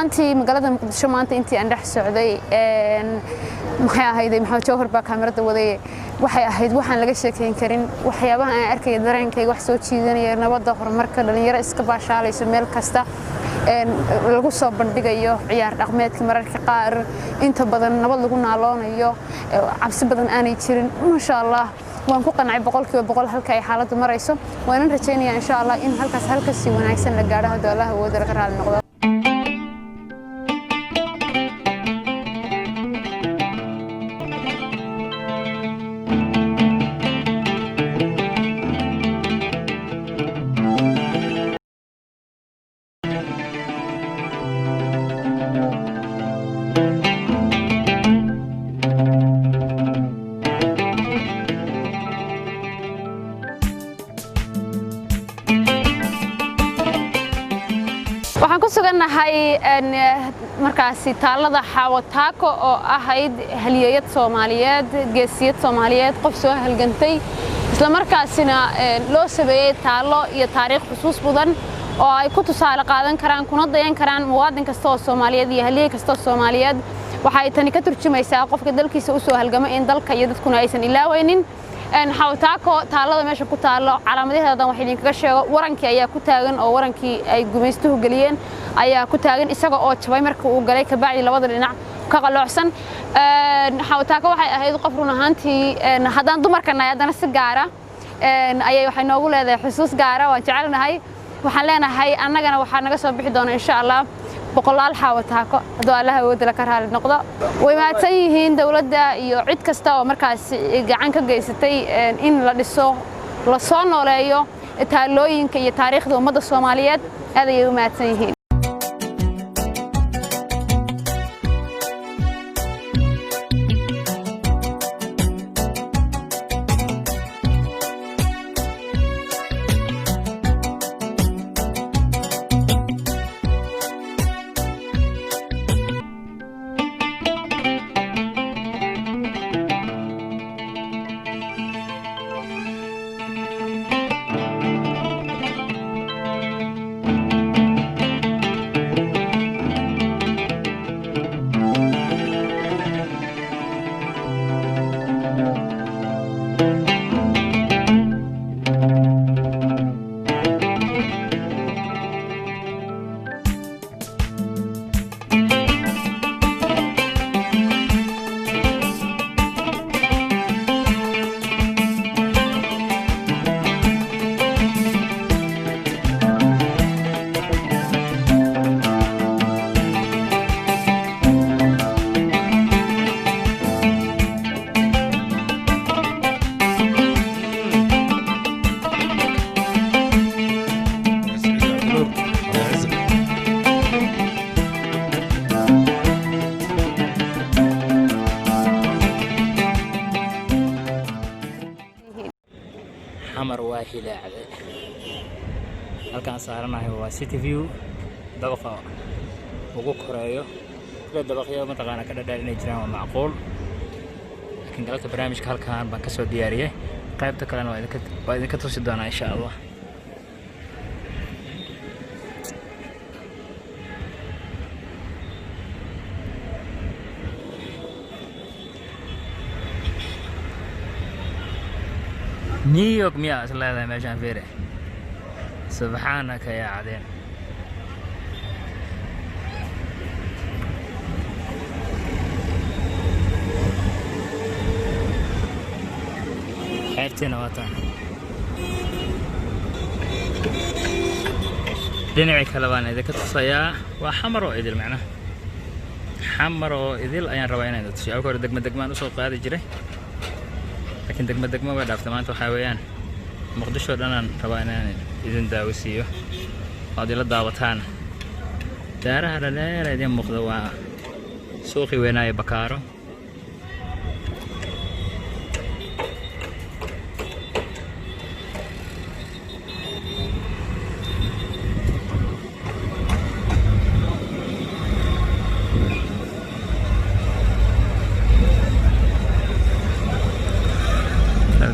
ahaantii magaalada Muqdisho maanta intii aan dhex socday maxay ahayd maxaa jawhar baa kaamirada waday waxay ahayd waxaan laga sheekeyn karin waxyaabaha aan arkay dareenkayga wax soo jiidanaya nabadda horumarka dhalinyaro iska baashaalayso meel kasta lagu soo bandhigayo ciyaar dhaqameedka mararka qaar inta badan nabad lagu naaloonayo cabsi badan aanay jirin masha Allah waan ku qancay boqolkiiba boqol halka ay xaaladdu marayso waan rajaynayaa insha Allah in halkaas si wanaagsan la gaaro hadii Allah uu wada raali noqdo waxaan ku suganahay markaasi taalada Xaawo Taako oo ahayd halyeeyad Soomaaliyeed geesiyad Soomaaliyeed qof soo halgantay isla markaasina loo sameeyay taalo iyo taariikh xusuus badan oo ay ku tusaale qaadan karaan kuna dayan karaan muwaadin kasta oo Soomaaliyeed iyo halyeey kasta oo Soomaaliyeed waxa ay tani ka turjumaysaa qofka dalkiisa u soo halgamay in dalka iyo dadkuna aysan ilaaweynin Xaawo Taako taalada meesha ku taalo calaamadaheeda waxa idinkaga sheego warankii ayaa ku taagan oo warankii ay gumaystuhu galiyeen ayaa ku taagan isaga oo jabay markii uu galay ka bacdi labada dhinac ka qalocsan Xaawo Taako waxay ahayd qof run ahaantii haddaan dumarkana haddana si gaar ah ayay waxay noogu leedahay xusuus gaar ah waan jecelnahay waxaan leenahay annagana waxa naga soo bixi doona insha Allah boqolaal Xaawo Taako hadoo Allah wada ka raali noqdo way maadsan yihiin dawladda iyo cid kasta oo markaas gacan ka geysatay in la dhiso la soo nooleeyo taalooyinka iyo taariikhda ummadda Soomaaliyeed aad ay u maadsan yihiin حمر واحد عدد halkaan saaranahay waa city view dabaqa ugu koreeyo kala dabaqyo mataqaana ka dhadhaal inay jiraan waa macquul laakiin galabta barnaamijka halkaan baan ka soo diyaariyay qaybta kalena waa idinka tusi doonaa insha Allah New York miyaa isla leedahay meeshaan fiire subxaanaka yaa cadeen xeebtiina waa taan dhinacii kale baan idinka tusayaa waa xamar oo idil macnaha xamar oo idil ayaan rabaa inaan tusiyo awka hore degmadegmaan usoo qaadi jiray لكن دقمة ما دافت ما أنتوا حيوان مقدشوا لنا روانان إذن داوسيو هذه للدعوتان دارها لا لا يدين مقدوا سوقي ويناي بكارو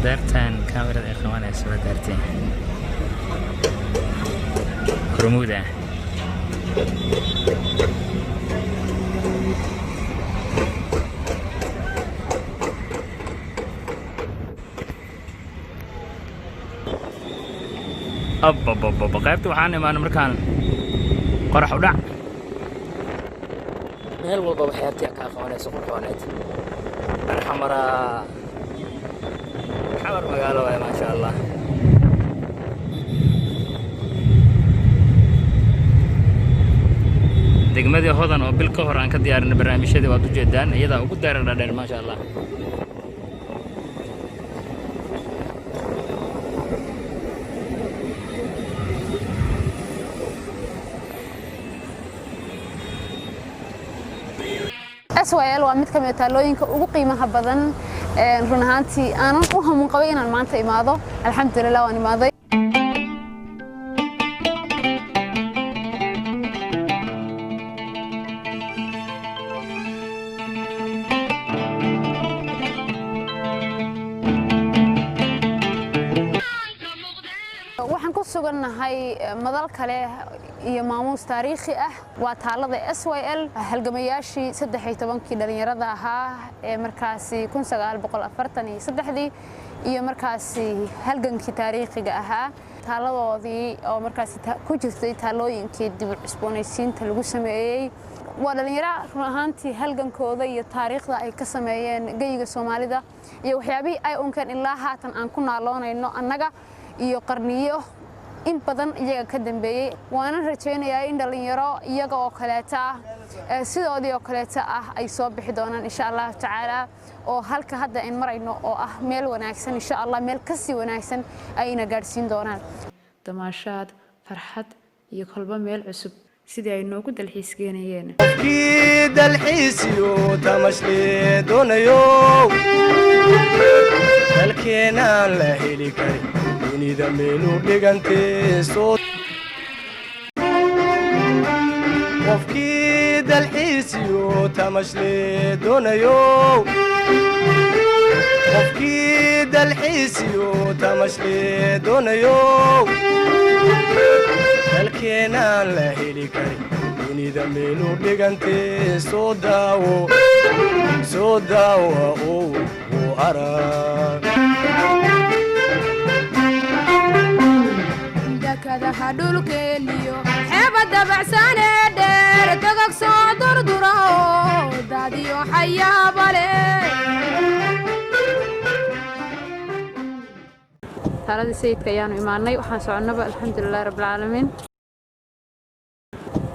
دارتان كاميرا الإخوان يسوى دارتين رمودة أب قيبت وحاني ما أنا مركان قرح ودع ميل والبا بحياتي أكا خواني سوق الحوانيت الحمر مقالة ما شاء الله degmadii hodan oo bil ka hor aan ka diyaarinay barnaamijyadii waad u jeedaan iyada ugu dheer ma sha Allah SYL waa mid ka mid ah taalooyinka ugu qiimaha badan run ahaantii aanan u hamuun qabay inaan maanta imaado alxamdulillah waan imaaday waxaan ku sugannahay madal kale iyo maamuus taariikhi ah waa taalada SYL halgamayaashii 13 dhalinyarada ahaa ee markaasi 1943 iyo markaasi halgankii taariikhiga ahaa taaladoodii oo markaasi ku jirtay taalooyinkii dib u cusboonaysiinta lagu sameeyay waa dhalinyaro run ahaantii halgankooda iyo taariikhda ay ka sameeyeen geyga Soomaalida iyo waxyaabihii ay unkeen ilaa haatan aan ku naaloonayno annaga iyo qarniyo in badan iyaga ka dambeeyay waana rajaynayaa in dhalinyaro iyaga oo kaleeta sidoodii oo kaleeta ay soo bixi doonaan insha Allah tacaala oo halka hadda in marayno oo meel wanaagsan insha Allah meel ka sii wanaagsan ayna gaarsiin doonaan damaashaad farxad iyo kolba meel cusub sidii ay noogu dalxiis geenayeen dalxiisiyo tamashli doonayo dalkeena la heli karo dunida meelu dhigantay soo qofkii dalxiisiyo tamashli doonayo qofkii dalxiisiyo tamashli doonayo dalkeena la heli karo dunida meelu dhigantay soo daawo oo arag dakadaha dhulkeeniyo xeebada baxsane dheer tagag soo durdura oo daadiyo xayaabale taalada sayidka ayaanu imaanay waxaan soconaba alxamdulillah rabbil caalamiin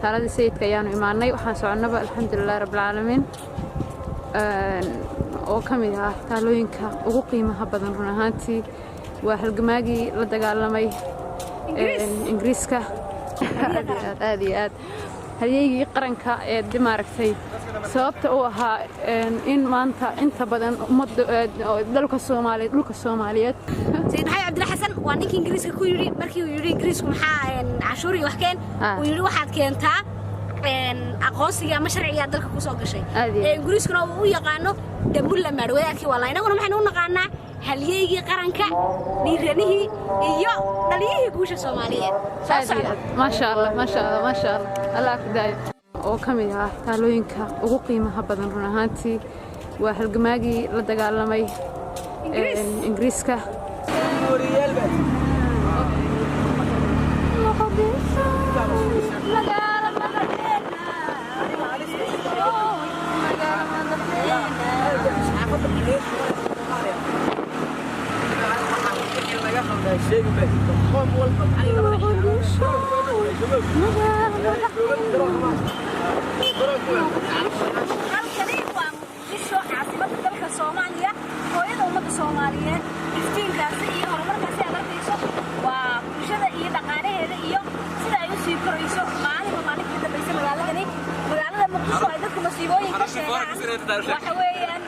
taalada sayidka ayaanu imaanay waxaan soconaba alxamdulillah rabbil caalamiin oo kamid ah taalooyinka ugu qiimaha badan run ahaantii waa halgamaagii la dagaalamay ingiriiska aad iyo aad halyeygii qaranka ee dimaaragtay sababta uu ahaa in maanta inta badan ummadda dalka Soomaaliyeed Sayid Maxamed Cabdi Xasan waa ninkii Ingiriiska ku yiri markii uu yiri Ingiriisku maxaa cashuur iyo wax keen uu yiri waxaad keentaa aqoonsiga ama sharciga dalka ku soo gashay Ingiriiskuna uu yaqaano damulla maadwadaakii wallahi inaguna maxaynu u naqaanaa halyeygii qaranka dhiiranihii iyo dhaliyihii guusha Soomaaliyeed ma sha Allah Allah ku daayo oo kamid ah taalooyinka ugu qiimaha badan run ahaantii waa halgamaagii la dagaalamay ingiriiska Soomaaliya hooyada ummadda Soomaaliyeed iftiinkaasi iyo horumarkaasi aad arkayso waa bulshada iyo dhaqaalaheeda iyo sida ay u sii korayso maalinka dambaysa magaalada Muqdisho ay dadku masiibooyinka sheegaan waxa weeyaan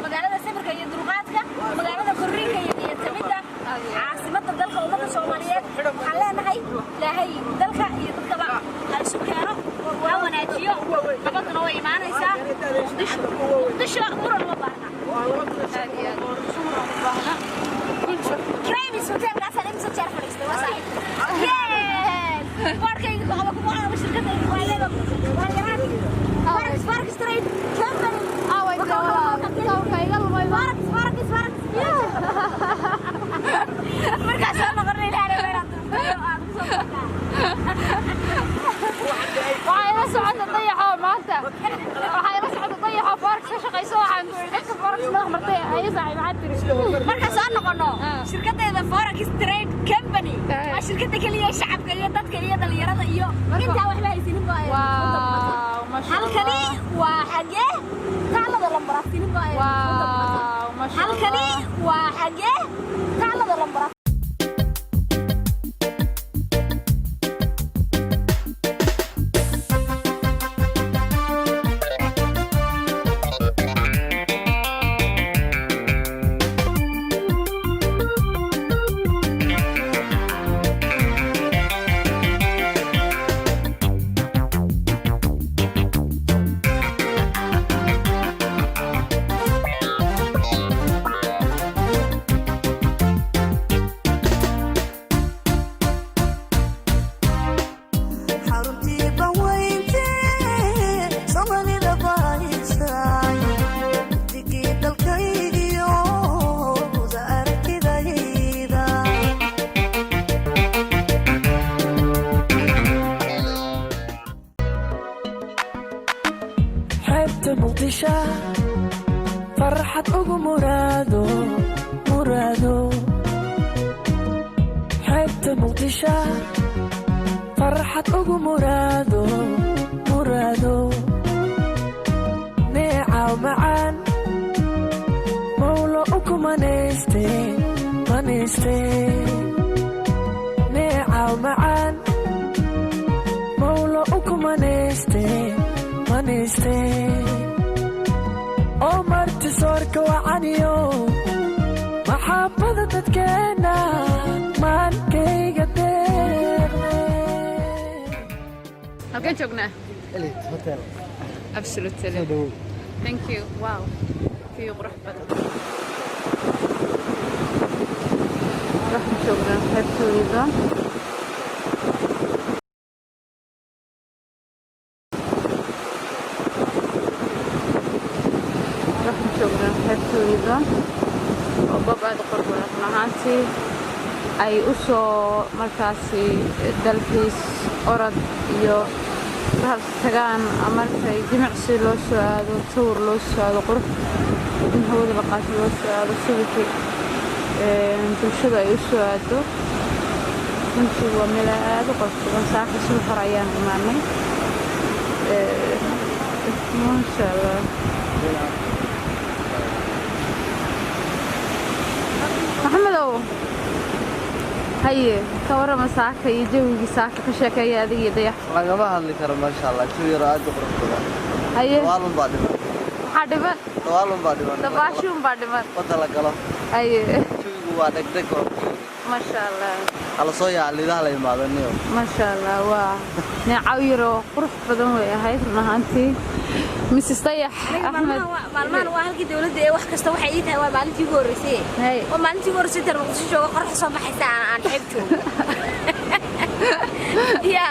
magaalada safarka iyo dulqaadka magaalada korriinka iyo tamidda caasimadda dalka ummadda Soomaaliyeed waxaan leenahay ilaahay dalka iyo dadkaba ha isu keeno ha wanaajiyo nabaduna way imaanaysaa Muqdisho muran ma baahna Travis hotel gaasaan imisa jeer fadhiistay waa saaxiib باركينج بقى كمان شركة وعلينا بارك ستريت كمباني وين بارك مركز أنا قرني لها waxay la socota dayaxo maanta waxay la socota dayaxo park ka shaqeyso waxaan ku yiri dadka park soo martay ay saaxiibad tiri marka soo noqono shirkadeeda Forex Trade Company waa shirkada kaliya shacabka iyo dadka iyo dhalinyarada iyo inta wax la haysin waaw halkani waa xagee taalada lambar afinin waaw halkani waa xagee taalada lambar فرحة أبو مرادو حبت مقدشة فرحة أبو مرادو نيعة ومعان مولا أكو منستين نيعة ومعان مولا أكو منستين أمرت صورك وعنيو محبة تتكينا مان كي قدير halkeen joognaa Elite Hotel. absolutely thank you wow في qurux badan waxaan joognaa qaybtooda xeebtooda oo bab aad u qurux ahaantii ay u soo markaasi dalxiis orod iyo tagaan markay jimicsi loo soo aado sawir loo soo aado qurux in hawada la qaato loo soo aado sawirkii bulshada ay u soo aado runtii waa meel aad u qurux badan saaka subax hore ayaan imaanay maasha allah محمدو هي كورما ساكا يجوي ساكا كشكا يا ذي ضيح laga ma hadli karo ma sha Allah tu yar aad u qurux badan هي waalun baa dhiman dabaashun baa dhiman wada la galo هي tuugu waa degdeg oo ما شاء الله ala soo yaalidaha la imaadanayo ما شاء الله waa neecawiro qurux badan way ahayd runaantii Mrs. Dayax Ahmed maalmahan waa halkii dawladda ee wax kasta waxay ii tahay waa maalintii ugu horeysay oo maalintii ugu horeysay tar muqdisho jooga qorrax soo baxaysa aan xeeb joogo ya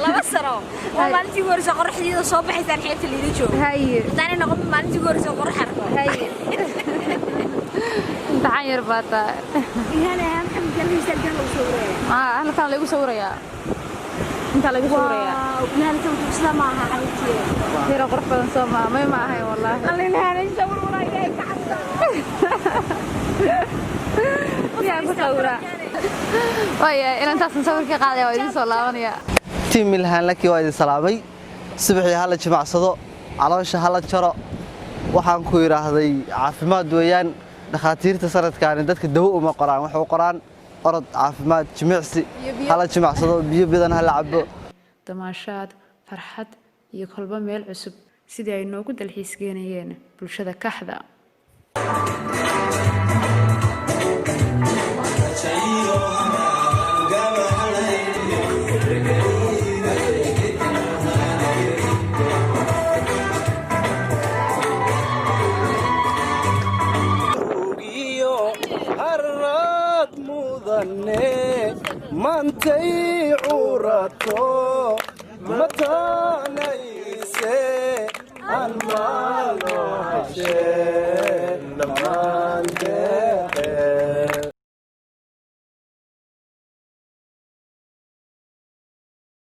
laba sano waa maalintii ugu horeysay qorraxdiida soo baxaysa aan xeebta liido joogo taani noqon maalintii ugu horeysay qorrax arko imtixaan yar baa tahay yani maxamed galbiisa gal lagu soo wareeyaa halkan lagu soo wareeyaa inta lagu soo wareeyaa yani kan kusla ma aha xayti tira qurux badan soo ma ahay wallahi qalin haanay sawir wareegay ka cabta yaa ku sawira waya intaas sawirka qaaday oo idin soo laabanaya team Milhan laki waa idin salaamay subaxii hala jimacsado caloosha hala jaro waxaan ku yiraahday caafimaad weeyaan dhakhaatiirta sanadkan dadka dawo uma qoraan wax u qoraan orod caafimaad jimicsi hala jimacsado biyo badan hala cabo damaashaad farxad iyo kolba meel cusub sidii ay noogu dalxiis geenayeen bulshada kaxda ماني مانتي عورتو متانيسي المالو هشي